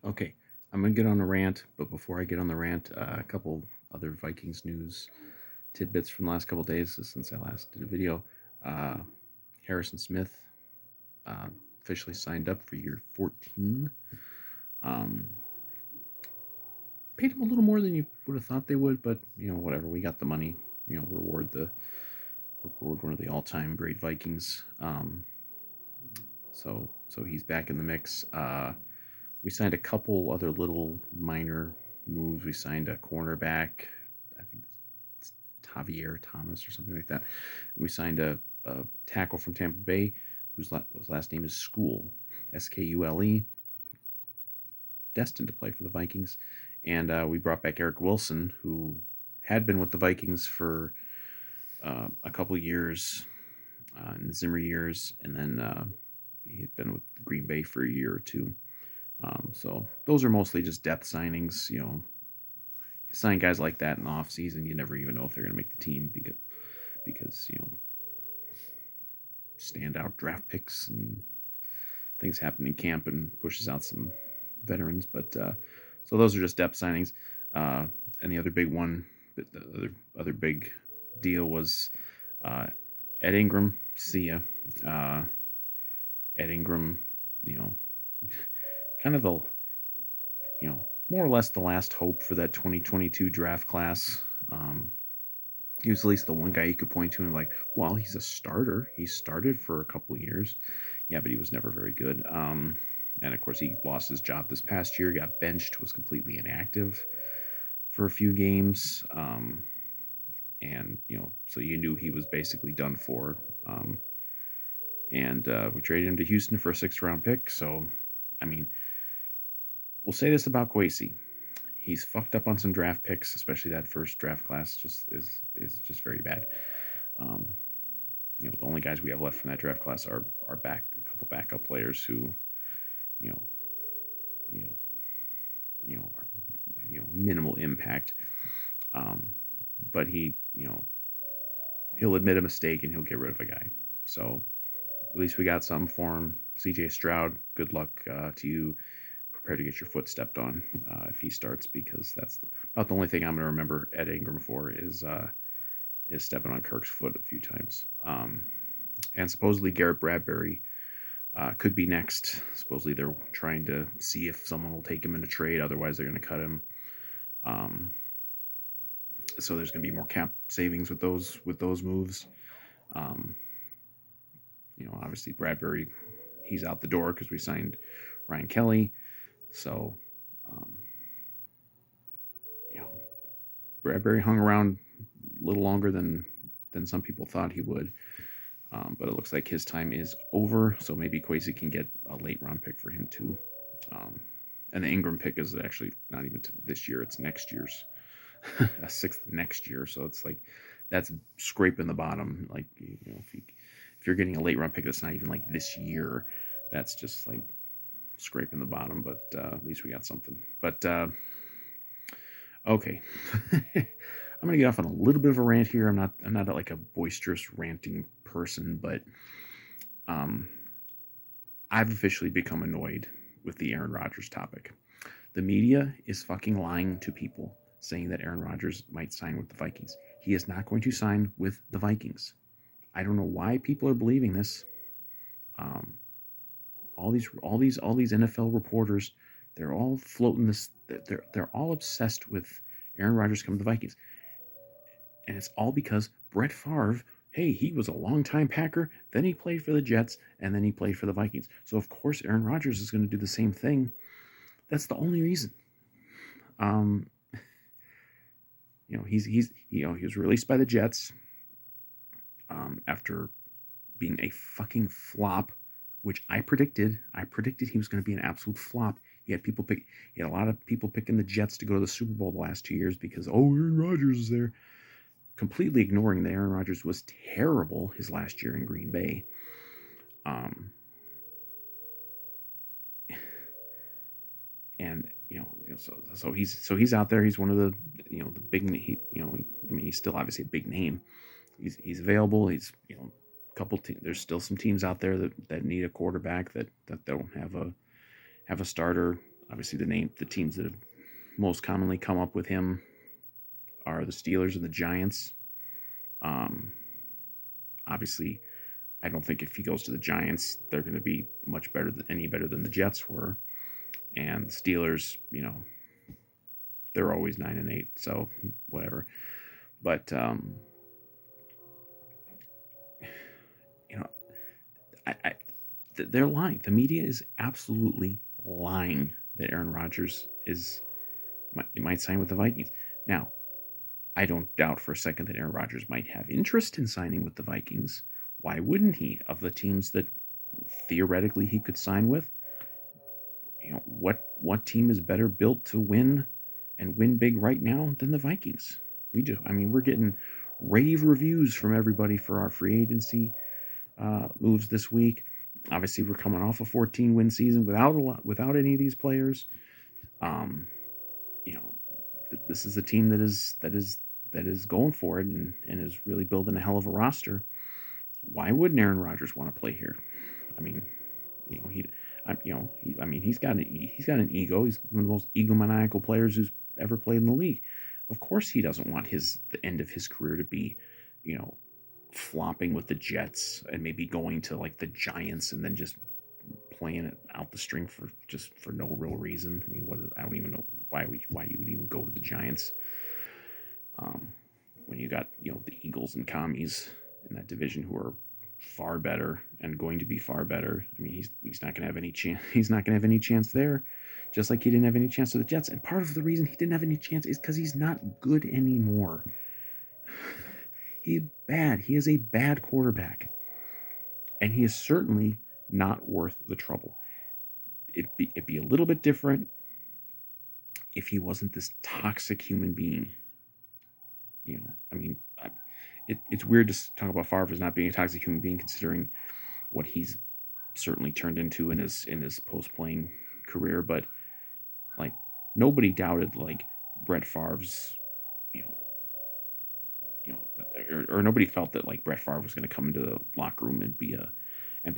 Okay, I'm gonna get on a rant, but before I get on the rant, a couple other Vikings news tidbits from the last couple days since I last did a video. Uh, Harrison Smith uh, officially signed up for year 14. Um, Paid him a little more than you would have thought they would, but whatever. We got the money. Reward one of the all-time great Vikings. So he's back in the mix. We signed a couple other little minor moves. We signed a cornerback, I think it's Javier Thomas or something like that. We signed a tackle from Tampa Bay whose last name is School, Skule, destined to play for the Vikings. And we brought back Eric Wilson, who had been with the Vikings for a couple years in the Zimmer years, and then he had been with Green Bay for a year or two. So those are mostly just depth signings. You sign guys like that in the off season, you never even know if they're going to make the team because standout draft picks and things happen in camp and pushes out some veterans. But so those are just depth signings. And the other big one, the other big deal was Ed Ingram. See ya. Ed Ingram, kind of the more or less the last hope for that 2022 draft class. He was at least the one guy you could point to and like, well, he's a starter. He started for a couple of years. Yeah, but he was never very good. And of course, he lost his job this past year, got benched, was completely inactive for a few games. And, so you knew he was basically done for. And we traded him to Houston for a 6th-round pick. So, I mean, we'll say this about Kwesi. He's fucked up on some draft picks, especially that first draft class. Just is just very bad. The only guys we have left from that draft class are a couple backup players who, you know, are minimal impact. But he'll admit a mistake and he'll get rid of a guy. So at least we got something for him. CJ Stroud, good luck to you. Prepare to get your foot stepped on if he starts, because that's about the only thing I'm going to remember Ed Ingram for is stepping on Kirk's foot a few times. And supposedly Garrett Bradbury could be next. Supposedly they're trying to see if someone will take him in a trade. Otherwise, they're going to cut him. So there's going to be more cap savings with those moves. Obviously Bradbury, he's out the door because we signed Ryan Kelly. So, Bradbury hung around a little longer than some people thought he would. But it looks like his time is over. So maybe Kwesi can get a late round pick for him too. And the Ingram pick is actually not even this year; it's next year's, a 6th next year. So it's like that's scraping the bottom. Like if you're getting a late round pick that's not even like this year, that's just like scraping the bottom. But at least we got something. But okay. I'm gonna get off on a little bit of a rant here. I'm not like a boisterous ranting person, but I've officially become annoyed with the Aaron Rodgers topic. The media is fucking lying to people, saying that Aaron Rodgers might sign with the Vikings. He is not going to sign with the Vikings. I don't know why people are believing this. All these NFL reporters, they're all floating this. They're all obsessed with Aaron Rodgers coming to the Vikings. And it's all because Brett Favre, hey, he was a longtime Packer, then he played for the Jets, and then he played for the Vikings. So of course Aaron Rodgers is going to do the same thing. That's the only reason. He was released by the Jets after being a fucking flop, which I predicted. I predicted he was going to be an absolute flop. He had a lot of people picking the Jets to go to the Super Bowl the last 2 years because Aaron Rodgers is there. Completely ignoring that Aaron Rodgers was terrible his last year in Green Bay. And so he's out there. He's one of the the big. He's still obviously a big name. He's available. He's there's still some teams out there that need a quarterback that don't have a starter. Obviously, the teams that have most commonly come up with him are the Steelers and the Giants. Um, Obviously, I don't think if he goes to the Giants, they're going to be much better than any better than the Jets were. And the Steelers, they're always 9-8, so whatever. But you know, they're lying. The media is absolutely lying that Aaron Rodgers might sign with the Vikings. Now, I don't doubt for a second that Aaron Rodgers might have interest in signing with the Vikings. Why wouldn't he? Of the teams that theoretically he could sign with, what team is better built to win and win big right now than the Vikings? We're getting rave reviews from everybody for our free agency moves this week. Obviously, we're coming off a 14-win season without any of these players. This is a team that is going for it and is really building a hell of a roster. Why wouldn't Aaron Rodgers want to play here? I mean, he's got an ego. He's one of the most egomaniacal players who's ever played in the league. Of course, he doesn't want the end of his career to be, flopping with the Jets and maybe going to like the Giants and then just playing it out the string for no real reason. I mean, I don't even know why you would even go to the Giants when you got the Eagles and Commies in that division who are far better and going to be far better. I mean, he's not going to have any chance. He's not going to have any chance there, just like he didn't have any chance to the Jets. And part of the reason he didn't have any chance is because he's not good anymore. He's bad. He is a bad quarterback, and he is certainly not worth the trouble. It'd be a little bit different if he wasn't this toxic human being. It's weird to talk about Favre as not being a toxic human being, considering what he's certainly turned into in his post-playing career. But like, nobody doubted like Brett Favre's, or nobody felt that like Brett Favre was going to come into the locker room and be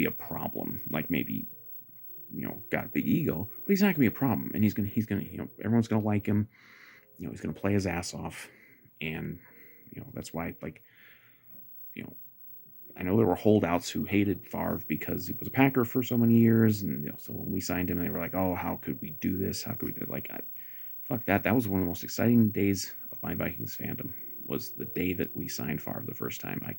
a problem. Like, maybe got a big ego, but he's not going to be a problem, and he's gonna everyone's going to like him. He's going to play his ass off, and that's why, like, I know there were holdouts who hated Favre because he was a Packer for so many years, and so when we signed him, they were like, "Oh, how could we do this? How could we do it?" Like, fuck that. That was one of the most exciting days of my Vikings fandom. Was the day that we signed Favre the first time. I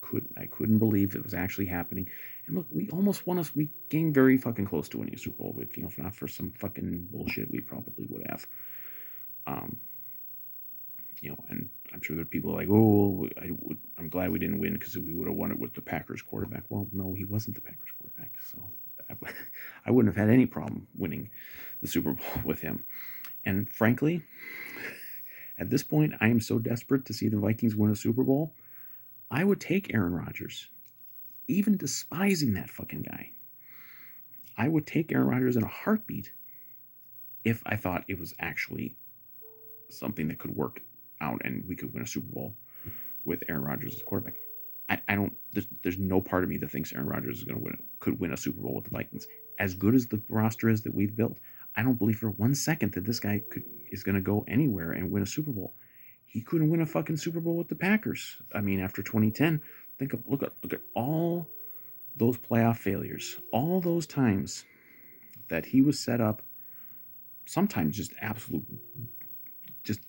couldn't believe it was actually happening. And look, we almost won us. We came very fucking close to winning a Super Bowl. If not for some fucking bullshit, we probably would have. And I'm sure there are people like, oh, I'm glad we didn't win because we would have won it with the Packers quarterback. Well, no, he wasn't the Packers quarterback, so I wouldn't have had any problem winning the Super Bowl with him. And frankly, at this point, I am so desperate to see the Vikings win a Super Bowl, I would take Aaron Rodgers, even despising that fucking guy. I would take Aaron Rodgers in a heartbeat if I thought it was actually something that could work out and we could win a Super Bowl with Aaron Rodgers as quarterback. I don't. There's no part of me that thinks Aaron Rodgers could win a Super Bowl with the Vikings. As good as the roster is that we've built, I don't believe for 1 second that this guy is going to go anywhere and win a Super Bowl. He couldn't win a fucking Super Bowl with the Packers. I mean, after 2010, look at all those playoff failures, all those times that he was set up. Sometimes just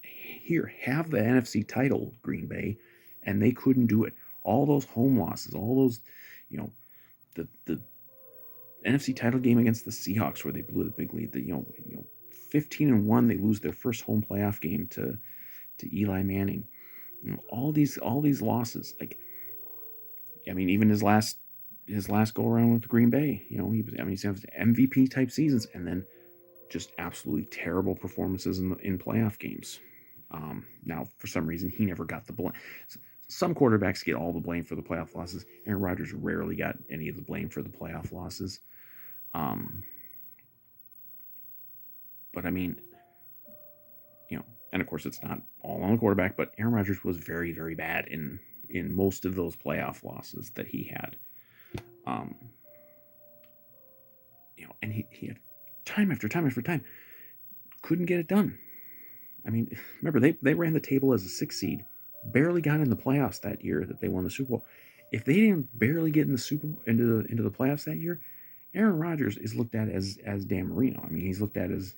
here, have the NFC title, Green Bay, and they couldn't do it. All those home losses, all those, the NFC title game against the Seahawks where they blew the big lead. 15-1, they lose their first home playoff game to Eli Manning. All these losses. Like, I mean, even his last go around with Green Bay, he's having MVP type seasons, and then just absolutely terrible performances in playoff games. Now, for some reason, he never got the blame. Some quarterbacks get all the blame for the playoff losses. Aaron Rodgers rarely got any of the blame for the playoff losses. But I mean, and of course it's not all on the quarterback, but Aaron Rodgers was very, very bad in most of those playoff losses that he had. And he had time after time after time. couldn't get it done. I mean, remember they ran the table as a 6 seed, barely got in the playoffs that year that they won the Super Bowl. If they didn't barely get in the into the playoffs that year, Aaron Rodgers is looked at as Dan Marino. I mean, he's looked at as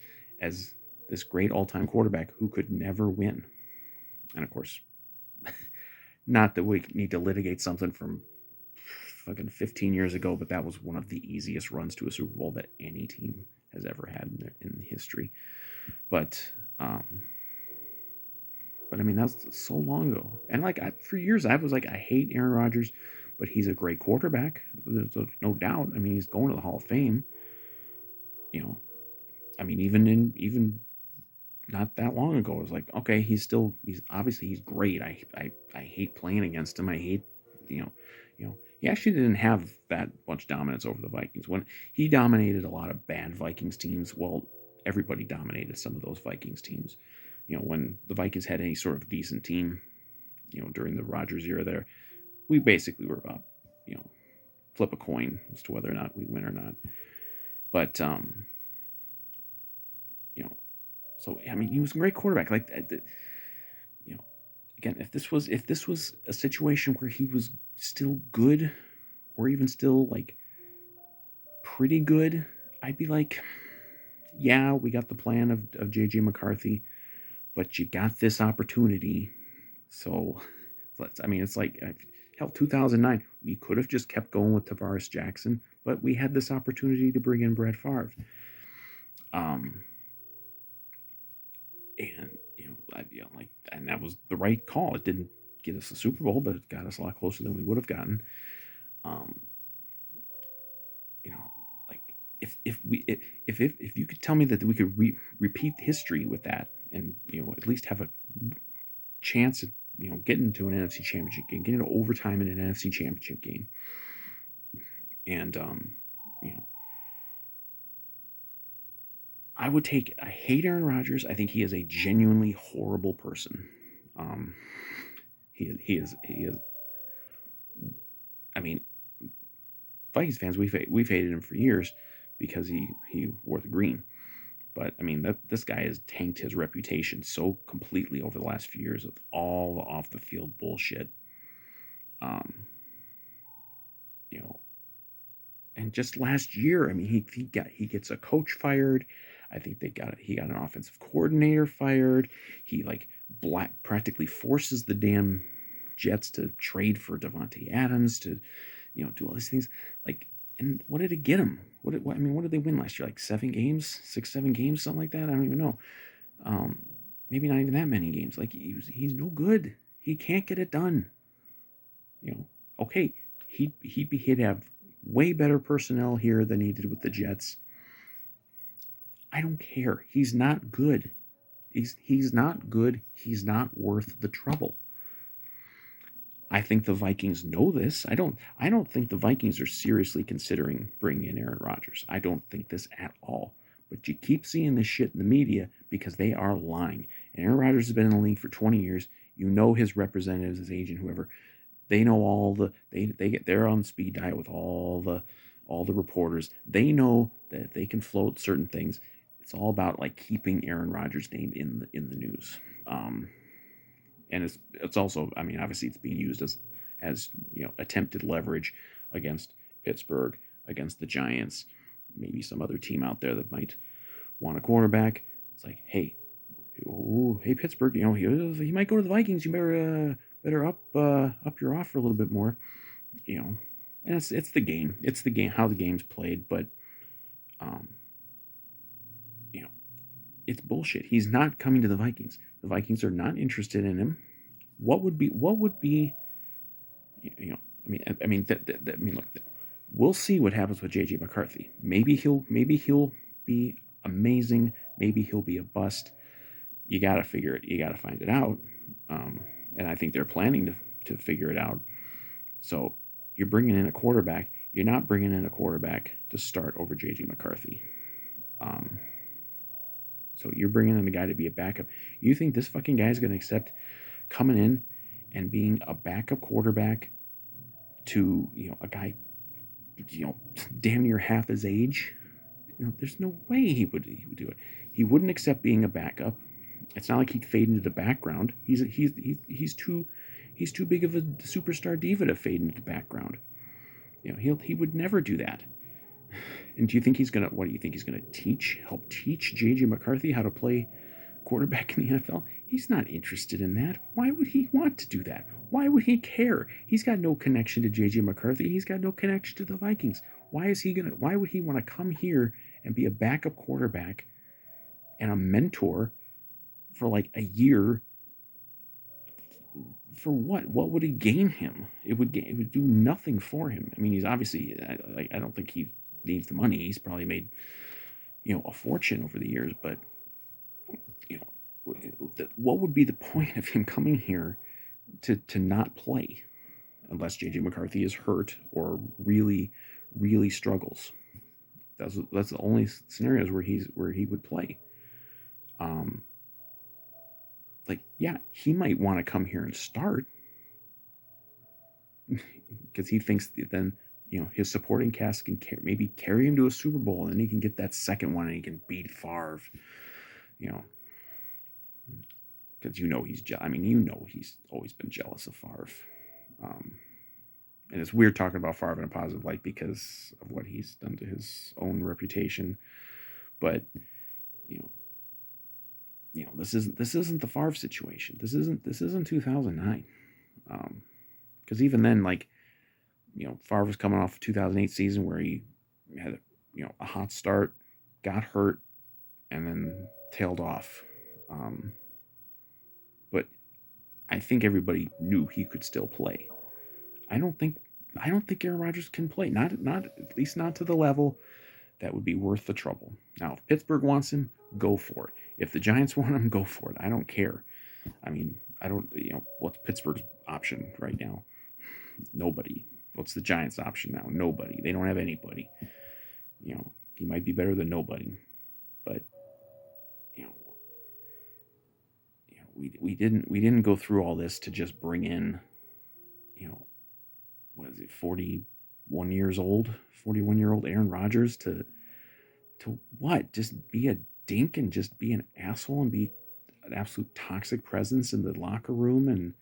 this great all time quarterback who could never win. And of course, not that we need to litigate something from fucking 15 years ago, but that was one of the easiest runs to a Super Bowl that any team has ever had in history. But but I mean, that's so long ago. And like for years, I was like, I hate Aaron Rodgers, but he's a great quarterback. There's no doubt. I mean, he's going to the Hall of Fame. You know, I mean, even not that long ago, it was like, okay, he's obviously he's great. I hate playing against him. I hate, he actually didn't have that much dominance over the Vikings. When he dominated a lot of bad Vikings teams, well, everybody dominated some of those Vikings teams. When the Vikings had any sort of decent team, during the Rodgers era there, we basically were about, flip a coin as to whether or not we win or not. But, so I mean, he was a great quarterback. Like, again, if this was a situation where he was still good, or even still like pretty good, I'd be like, yeah, we got the plan of JJ McCarthy, but you got this opportunity. So it's like, hell, 2009, we could have just kept going with Tavares Jackson, but we had this opportunity to bring in Brett Favre. And that was the right call. It didn't get us the Super Bowl, but it got us a lot closer than we would have gotten. Like if you could tell me that we could repeat history with that, and at least have a chance at getting to an NFC Championship game, getting to overtime in an NFC Championship game, and I would take it. I hate Aaron Rodgers. I think he is a genuinely horrible person. He is. I mean, Vikings fans, we've hated him for years because he wore the green. But I mean, this guy has tanked his reputation so completely over the last few years with all the off the field bullshit. And just last year, I mean, he gets a coach fired. I think he got an offensive coordinator fired. He practically forces the damn Jets to trade for Devontae Adams to, do all these things. And what did it get him? What did they win last year? Like 7 games, 6, 7 games, something like that. I don't even know. Maybe not even that many games. Like he's no good. He can't get it done. Okay, he'd have way better personnel here than he did with the Jets. I don't care. He's not good. He's not good. He's not worth the trouble. I think the Vikings know this. I don't think the Vikings are seriously considering bringing in Aaron Rodgers. I don't think this at all. But you keep seeing this shit in the media because they are lying. And Aaron Rodgers has been in the league for 20 years. His representatives, his agent, whoever, they know they're on speed dial with all the reporters. They know that they can float certain things. It's all about keeping Aaron Rodgers' name in the news. And it's also, I mean, obviously it's being used as attempted leverage against Pittsburgh, against the Giants, maybe some other team out there that might want a quarterback. It's like, hey Pittsburgh, he might go to the Vikings. You better up your offer a little bit more, And it's the game. It's the game, how the game's played. But it's bullshit. He's not coming to the Vikings. The Vikings are not interested in him. What would be? Look. We'll see what happens with JJ McCarthy. Maybe he'll be amazing. Maybe he'll be a bust. You got to figure it. You got to find it out. And I think they're planning to figure it out. So you're bringing in a quarterback. You're not bringing in a quarterback to start over JJ McCarthy. So you're bringing in a guy to be a backup. You think this fucking guy is going to accept coming in and being a backup quarterback to, a guy, damn near half his age? there's no way he would do it. He wouldn't accept being a backup. It's not like he'd fade into the background. He's too big of a superstar diva to fade into the background. He would never do that. And do you think he's gonna? What do you think he's gonna help teach JJ McCarthy how to play quarterback in the NFL? He's not interested in that. Why would he want to do that? Why would he care? He's got no connection to JJ McCarthy. He's got no connection to the Vikings. Why would he want to come here and be a backup quarterback and a mentor for like a year? For what? What would it gain him? It would do nothing for him. I mean, he's obviously. I don't think he needs the money. He's probably made a fortune over the years. But what would be the point of him coming here to not play unless JJ McCarthy is hurt or really struggles? That's the only scenarios where he would play. He might want to come here and start because he thinks that then his supporting cast can maybe carry him to a Super Bowl, and then he can get that second one and he can beat Favre. Because he's always been jealous of Favre. And it's weird talking about Favre in a positive light because of what he's done to his own reputation. But this isn't the Favre situation. This isn't 2009. Because even then, Favre was coming off a 2008 season where he had a hot start, got hurt, and then tailed off. But I think everybody knew he could still play. I don't think Aaron Rodgers can play. Not at least not to the level that would be worth the trouble. Now, if Pittsburgh wants him, go for it. If the Giants want him, go for it. I don't care. I mean, I don't. What's Pittsburgh's option right now? Nobody. What's the Giants' option now? Nobody. They don't have anybody. He might be better than nobody, but we didn't go through all this to just bring in, what is it, 41-year-old Aaron Rodgers to what? Just be a dink and just be an asshole and be an absolute toxic presence in the locker room and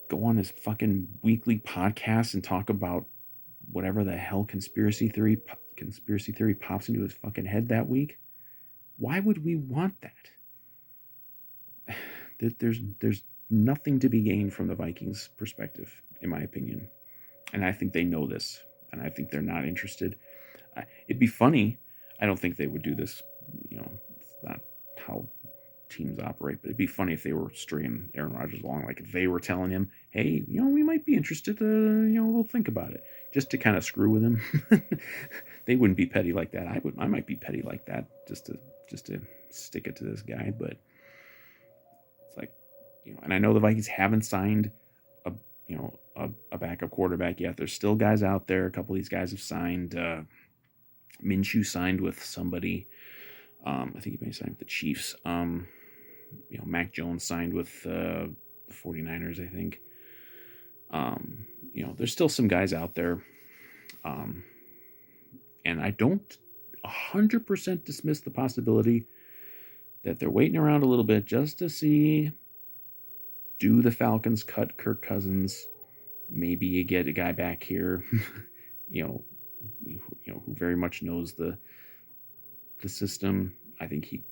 go on his fucking weekly podcast and talk about whatever the hell conspiracy theory pops into his fucking head that week? Why would we want that? There's nothing to be gained from the Vikings' perspective, in my opinion. And I think they know this, and I think they're not interested. It'd be funny. I don't think they would do this. It's not how teams operate, but it'd be funny if they were stringing Aaron Rodgers along. Like if they were telling him, hey, we might be interested, we'll think about it, just to kind of screw with him. They wouldn't be petty like that. I might be petty like that just to stick it to this guy, but it's like, and I know the Vikings haven't signed a backup quarterback yet. There's still guys out there. A couple of these guys have signed. Minshew signed with somebody. I think he may sign with the Chiefs. Mac Jones signed with the 49ers, I think. There's still some guys out there. And I don't 100% dismiss the possibility that they're waiting around a little bit just to see, do the Falcons cut Kirk Cousins? Maybe you get a guy back here, who very much knows the system. I think he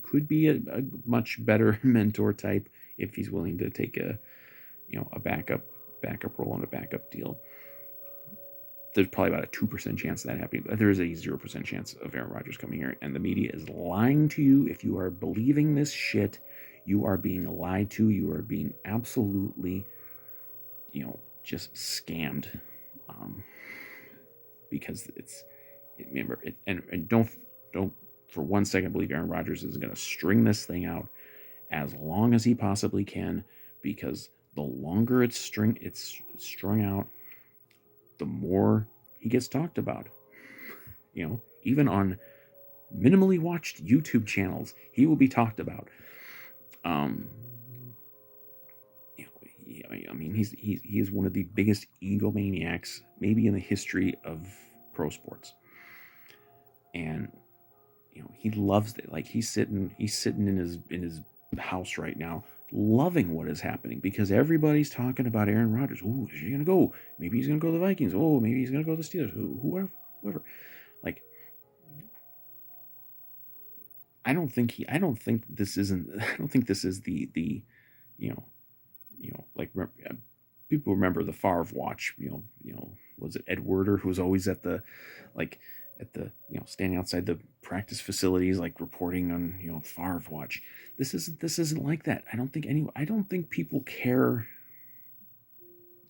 could be a much better mentor type if he's willing to take a backup role on a backup deal. There's probably about a 2% chance of that happening. But there is a 0% chance of Aaron Rodgers coming here. And the media is lying to you. If you are believing this shit, you are being lied to. You are being absolutely, just scammed. Because and don't for 1 second believe Aaron Rodgers is going to string this thing out as long as he possibly can, because the longer it's strung out, the more he gets talked about. Even on minimally watched YouTube channels, he will be talked about. He is one of the biggest egomaniacs maybe in the history of pro sports. and he loves it. Like he's sitting in his house right now, loving what is happening because everybody's talking about Aaron Rodgers. Oh, is he gonna go? Maybe he's gonna go to the Vikings. Oh, maybe he's gonna go to the Steelers. Whoever. Like I don't think this isn't. I don't think this is the you know like people remember the Favre watch. Was it Ed Werder who was always at the like at the standing outside the practice facilities like reporting on Favre watch. This isn't like that. I don't think people care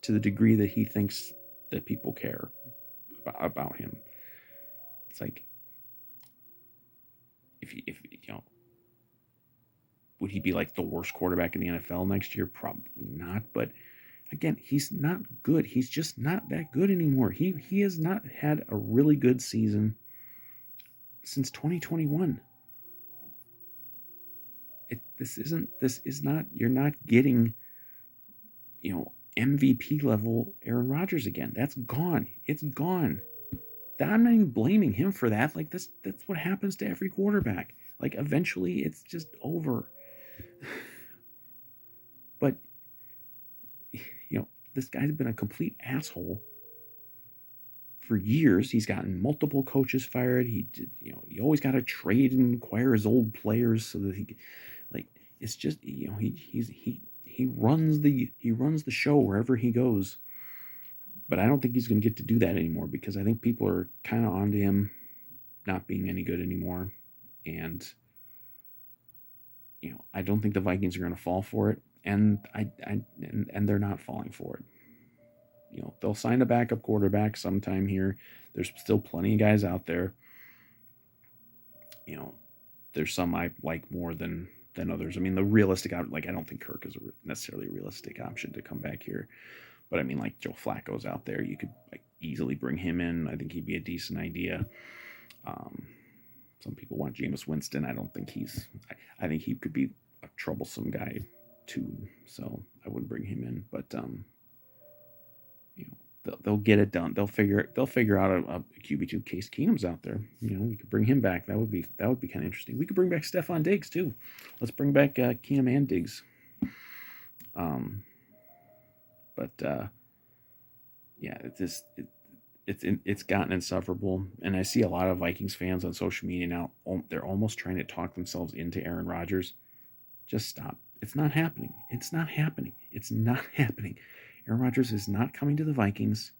to the degree that he thinks that people care about him. It's like if would he be like the worst quarterback in the NFL next year? Probably not. But again, he's not good. He's just not that good anymore. He has not had a really good season since 2021. This is not, you're not getting MVP level Aaron Rodgers again. That's gone. It's gone. I'm not even blaming him for that. Like that's what happens to every quarterback. Like eventually it's just over. But this guy's been a complete asshole for years. He's gotten multiple coaches fired. He did, you always got to trade and acquire his old players so that it's just he runs the show wherever he goes. But I don't think he's going to get to do that anymore because I think people are kind of onto him not being any good anymore, and I don't think the Vikings are going to fall for it, and and they're not falling for it. They'll sign a backup quarterback sometime here. There's still plenty of guys out there. There's some I like more than others. I mean, the realistic I don't think Kirk is necessarily a realistic option to come back here. But I mean, like Joe Flacco's out there. You could easily bring him in. I think he'd be a decent idea. Some people want Jameis Winston. I don't think I think he could be a troublesome guy too. So I wouldn't bring him in. But they'll get it done. They'll figure out a QB2. Case Keenum's out there. We could bring him back. That would be kind of interesting. We could bring back Stephon Diggs too. Let's bring back Keenum and Diggs. Yeah, it's gotten insufferable, and I see a lot of Vikings fans on social media now. They're almost trying to talk themselves into Aaron Rodgers. Just stop. It's not happening. It's not happening. It's not happening. Aaron Rodgers is not coming to the Vikings.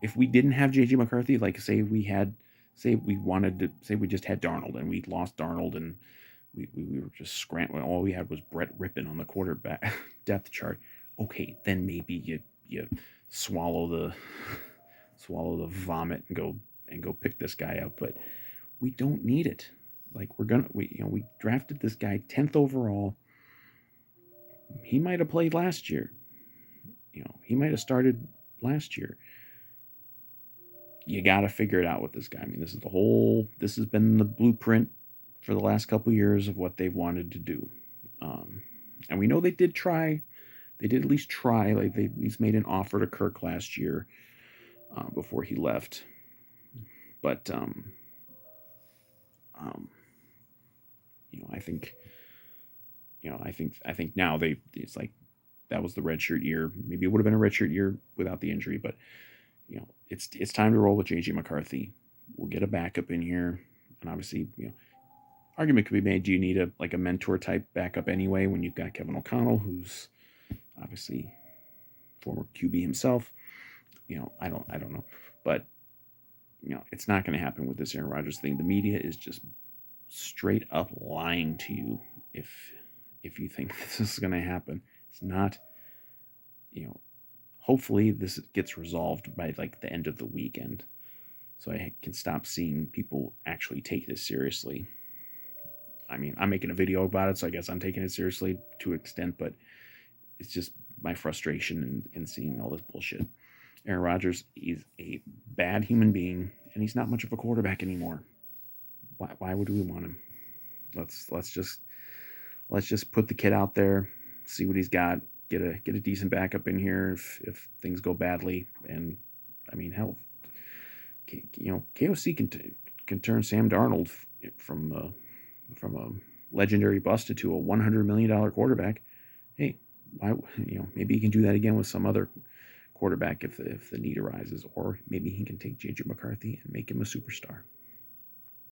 If we didn't have JJ McCarthy, like say we just had Darnold and we lost Darnold and we were just scrambling. All we had was Brett Rippon on the quarterback depth chart. Okay, then maybe you swallow the vomit and go pick this guy up. But we don't need it. Like we drafted this guy 10th overall. He might have played last year. He might have started last year. You got to figure it out with this guy. I mean, this has been the blueprint for the last couple of years of what they've wanted to do. And we know they did try. They did at least try. Like they at least made an offer to Kirk last year before he left. But I think now it's like that was the redshirt year. Maybe it would have been a redshirt year without the injury, but it's time to roll with JJ McCarthy. We'll get a backup in here, and obviously argument could be made. Do you need a mentor type backup anyway when you've got Kevin O'Connell, who's obviously former QB himself? I don't know, but it's not going to happen with this Aaron Rodgers thing. The media is just straight up lying to you if you think this is going to happen. It's not. Hopefully this gets resolved by the end of the weekend, so I can stop seeing people actually take this seriously. I mean, I'm making a video about it, so I guess I'm taking it seriously to an extent, but it's just my frustration in seeing all this bullshit. Aaron Rodgers is a bad human being, and he's not much of a quarterback anymore. Why would we want him? Let's just put the kid out there, see what he's got, get a decent backup in here if things go badly. And I mean, hell, KOC can turn Sam Darnold from a legendary bust to a $100 million quarterback. Hey, why maybe he can do that again with some other quarterback if the need arises, or maybe he can take JJ McCarthy and make him a superstar.